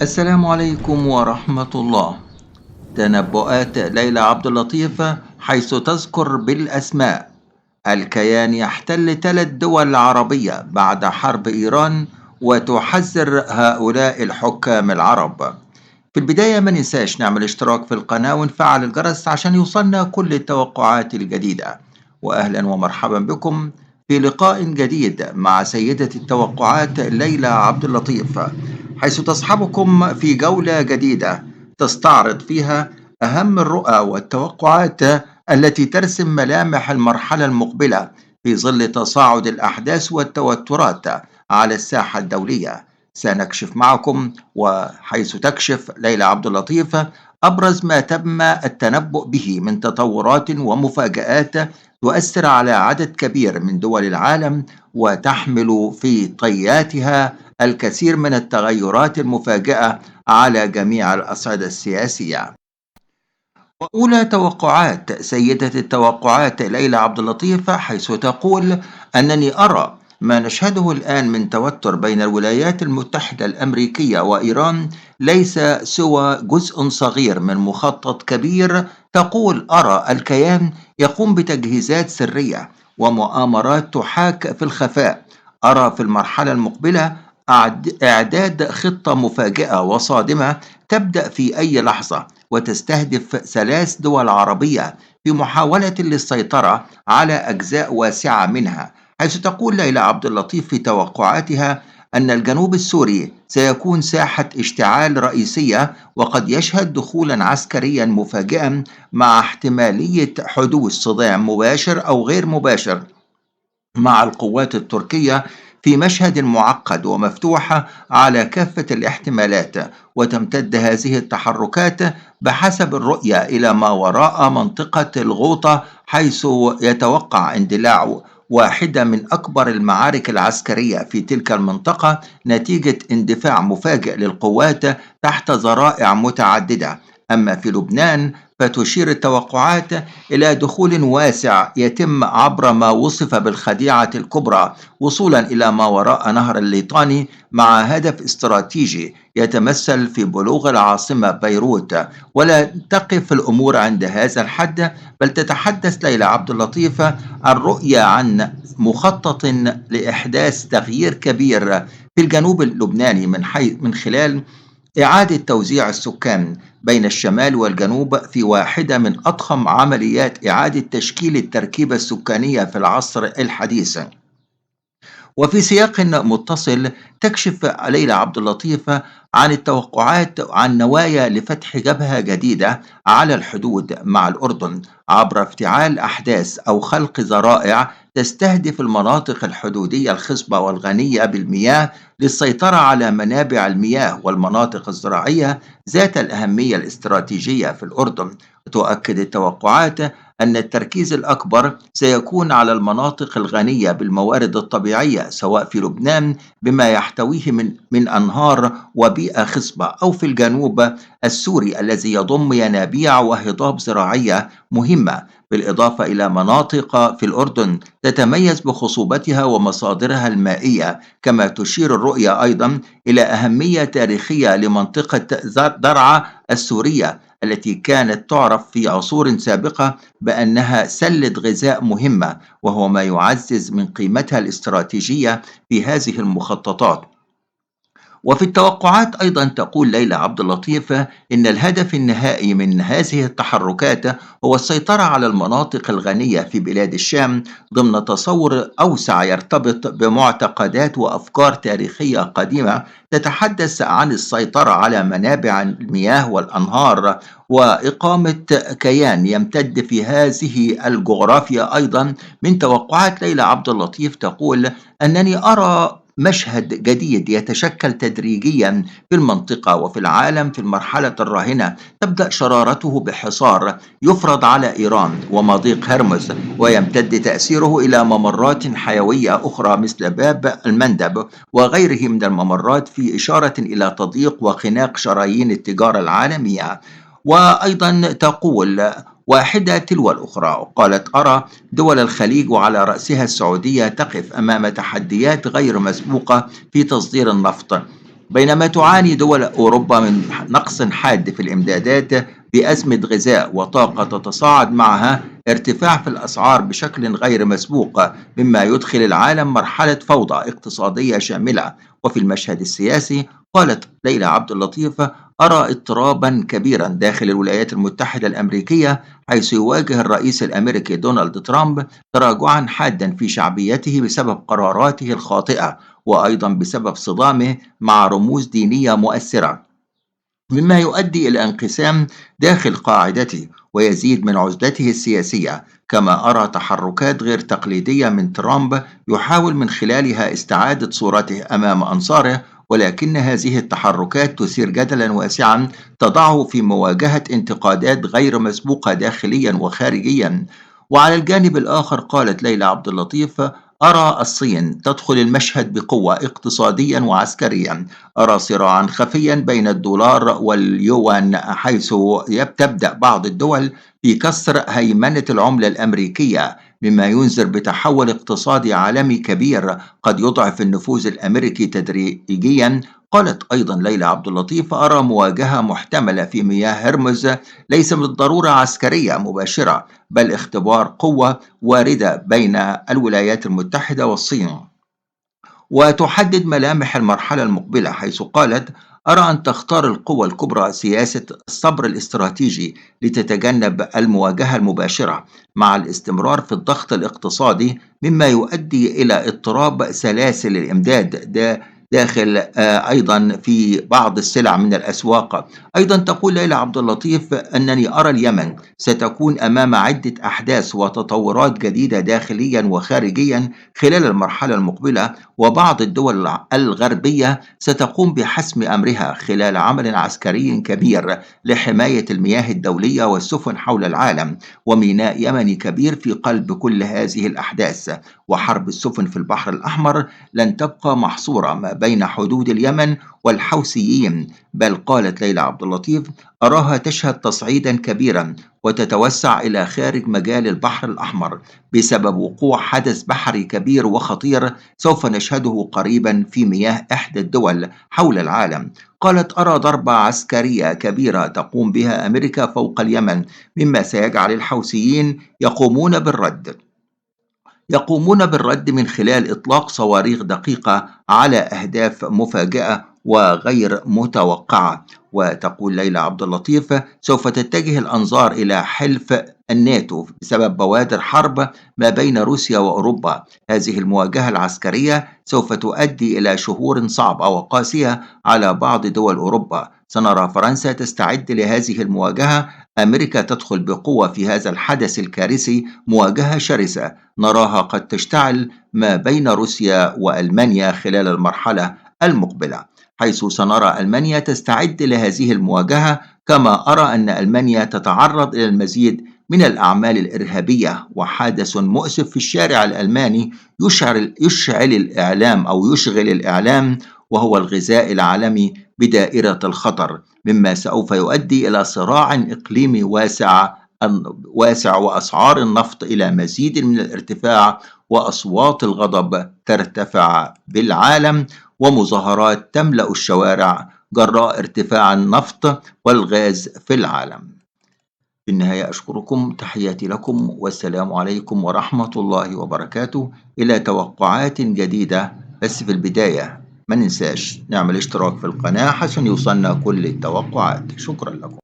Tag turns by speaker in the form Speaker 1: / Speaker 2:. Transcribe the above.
Speaker 1: السلام عليكم ورحمة الله. تنبؤات ليلى عبد اللطيف حيث تذكر بالأسماء: الكيان يحتل 3 دول عربية بعد حرب إيران، وتحذر هؤلاء الحكام العرب. في البداية ما ننساش نعمل اشتراك في القناة ونفعل الجرس عشان يوصلنا كل التوقعات الجديدة. وأهلا ومرحبا بكم في لقاء جديد مع سيدة التوقعات ليلى عبد اللطيف، حيث تصحبكم في جولة جديدة تستعرض فيها أهم الرؤى والتوقعات التي ترسم ملامح المرحلة المقبلة في ظل تصاعد الأحداث والتوترات على الساحة الدولية. سنكشف معكم وحيث تكشف ليلى عبد اللطيف أبرز ما تم التنبؤ به من تطورات ومفاجآت تؤثر على عدد كبير من دول العالم، وتحمل في طياتها الكثير من التغيرات المفاجئة على جميع الأصعدة السياسية. وأولى توقعات سيدة التوقعات ليلى عبد اللطيف، حيث تقول: أنني أرى ما نشهده الآن من توتر بين الولايات المتحدة الأمريكية وإيران ليس سوى جزء صغير من مخطط كبير. تقول: أرى الكيان يقوم بتجهيزات سرية ومؤامرات تحاك في الخفاء. أرى في المرحلة المقبلة إعداد خطة مفاجئة وصادمة تبدأ في أي لحظة، وتستهدف 3 دول عربية في محاولة للسيطرة على أجزاء واسعة منها. حيث تقول ليلى عبد اللطيف في توقعاتها أن الجنوب السوري سيكون ساحة اشتعال رئيسية، وقد يشهد دخولا عسكريا مفاجئا مع احتمالية حدوث صدام مباشر أو غير مباشر مع القوات التركية في مشهد معقد ومفتوح على كافة الاحتمالات. وتمتد هذه التحركات بحسب الرؤية إلى ما وراء منطقة الغوطة، حيث يتوقع اندلاع واحدة من أكبر المعارك العسكرية في تلك المنطقة نتيجة اندفاع مفاجئ للقوات تحت ذرائع متعددة. أما في لبنان فتشير التوقعات إلى دخول واسع يتم عبر ما وصف بالخديعة الكبرى وصولا إلى ما وراء نهر الليطاني، مع هدف استراتيجي يتمثل في بلوغ العاصمة بيروت. ولا تقف الأمور عند هذا الحد، بل تتحدث ليلى عبد اللطيف عن رؤية عن مخطط لإحداث تغيير كبير في الجنوب اللبناني من خلال إعادة توزيع السكان بين الشمال والجنوب في واحدة من أضخم عمليات إعادة تشكيل التركيبة السكانية في العصر الحديث. وفي سياق متصل تكشف ليلى عبد اللطيف عن التوقعات عن نوايا لفتح جبهة جديدة على الحدود مع الأردن عبر افتعال أحداث أو خلق ذرائع تستهدف المناطق الحدودية الخصبة والغنية بالمياه للسيطرة على منابع المياه والمناطق الزراعية ذات الأهمية الاستراتيجية في الأردن. تؤكد التوقعات أن التركيز الأكبر سيكون على المناطق الغنية بالموارد الطبيعية، سواء في لبنان بما يحتويه من أنهار وبيئة خصبة، أو في الجنوب السوري الذي يضم ينابيع وهضاب زراعية مهمة، بالإضافة إلى مناطق في الأردن تتميز بخصوبتها ومصادرها المائية. كما تشير الرؤية أيضا إلى أهمية تاريخية لمنطقة درعا السورية، التي كانت تعرف في عصور سابقة بأنها سلة غذاء مهمة، وهو ما يعزز من قيمتها الاستراتيجية في هذه المخططات. وفي التوقعات أيضا تقول ليلى عبد اللطيف إن الهدف النهائي من هذه التحركات هو السيطرة على المناطق الغنية في بلاد الشام ضمن تصور أوسع يرتبط بمعتقدات وأفكار تاريخية قديمة تتحدث عن السيطرة على منابع المياه والأنهار وإقامة كيان يمتد في هذه الجغرافيا. أيضا من توقعات ليلى عبد اللطيف تقول: أنني أرى مشهد جديد يتشكل تدريجيا في المنطقة وفي العالم في المرحلة الراهنة، تبدأ شرارته بحصار يفرض على إيران ومضيق هرمز، ويمتد تأثيره إلى ممرات حيوية أخرى مثل باب المندب وغيره من الممرات، في إشارة إلى تضييق وخناق شرايين التجارة العالمية. وأيضا تقول واحدة تلو الأخرى، قالت: أرى دول الخليج وعلى رأسها السعودية تقف أمام تحديات غير مسبوقة في تصدير النفط، بينما تعاني دول أوروبا من نقص حاد في الإمدادات بأزمة غذاء وطاقة تتصاعد معها ارتفاع في الأسعار بشكل غير مسبوق، مما يدخل العالم مرحلة فوضى اقتصادية شاملة. وفي المشهد السياسي قالت ليلى عبد اللطيف: أرى اضطرابا كبيرا داخل الولايات المتحدة الأمريكية، حيث يواجه الرئيس الأمريكي دونالد ترامب تراجعا حادا في شعبيته بسبب قراراته الخاطئة، وأيضا بسبب صدامه مع رموز دينية مؤثرة، مما يؤدي إلى انقسام داخل قاعدته ويزيد من عزلته السياسية. كما أرى تحركات غير تقليدية من ترامب يحاول من خلالها استعادة صورته أمام أنصاره، ولكن هذه التحركات تثير جدلا واسعا تضعه في مواجهة انتقادات غير مسبوقة داخليا وخارجيا. وعلى الجانب الآخر قالت ليلى عبد اللطيف: أرى الصين تدخل المشهد بقوة اقتصاديا وعسكريا. أرى صراعا خفيا بين الدولار واليوان، حيث تبدأ بعض الدول في كسر هيمنة العملة الأمريكية، مما ينذر بتحول اقتصادي عالمي كبير قد يضعف النفوذ الأمريكي تدريجيا. قالت أيضا ليلى عبد اللطيف: أرى مواجهة محتملة في مياه هرمز ليس بالضرورة عسكرية مباشرة، بل اختبار قوة واردة بين الولايات المتحدة والصين، وتحدد ملامح المرحلة المقبلة، حيث قالت: أرى أن تختار القوى الكبرى سياسة الصبر الاستراتيجي لتتجنب المواجهة المباشرة مع الاستمرار في الضغط الاقتصادي، مما يؤدي إلى اضطراب سلاسل الإمداد داخل أيضا في بعض السلع من الأسواق. أيضا تقول ليلى عبد اللطيف: أنني أرى اليمن ستكون أمام عدة أحداث وتطورات جديدة داخليا وخارجيا خلال المرحلة المقبلة، وبعض الدول الغربية ستقوم بحسم أمرها خلال عمل عسكري كبير لحماية المياه الدولية والسفن حول العالم. وميناء يمني كبير في قلب كل هذه الأحداث. وحرب السفن في البحر الأحمر لن تبقى محصورة ما بين حدود اليمن والحوثيين، بل قالت ليلى عبد اللطيف: أراها تشهد تصعيدا كبيرا وتتوسع إلى خارج مجال البحر الأحمر بسبب وقوع حدث بحري كبير وخطير سوف نشهده قريبا في مياه إحدى الدول حول العالم. قالت: أرى ضربة عسكرية كبيرة تقوم بها أمريكا فوق اليمن، مما سيجعل الحوثيين يقومون بالرد من خلال إطلاق صواريخ دقيقة على أهداف مفاجئة وغير متوقعة. وتقول ليلى عبد اللطيف: سوف تتجه الأنظار إلى حلف الناتو بسبب بوادر حرب ما بين روسيا وأوروبا. هذه المواجهة العسكرية سوف تؤدي إلى شهور صعبة وقاسية على بعض دول أوروبا. سنرى فرنسا تستعد لهذه المواجهة، أمريكا تدخل بقوة في هذا الحدث الكارثي، مواجهة شرسة نراها قد تشتعل ما بين روسيا وألمانيا خلال المرحلة المقبلة، حيث سنرى ألمانيا تستعد لهذه المواجهة. كما أرى أن ألمانيا تتعرض إلى المزيد من الأعمال الإرهابية. وحادث مؤسف في الشارع الألماني يشغل الإعلام، وهو الغذاء العالمي بدائرة الخطر، مما سوف يؤدي إلى صراع إقليمي واسع وأسعار النفط إلى مزيد من الارتفاع، وأصوات الغضب ترتفع بالعالم، ومظاهرات تملأ الشوارع جراء ارتفاع النفط والغاز في العالم. في النهاية أشكركم، تحياتي لكم، والسلام عليكم ورحمة الله وبركاته. إلى توقعات جديدة، بس في البداية ما ننساش نعمل اشتراك في القناة حسن يوصلنا كل التوقعات. شكرا لكم.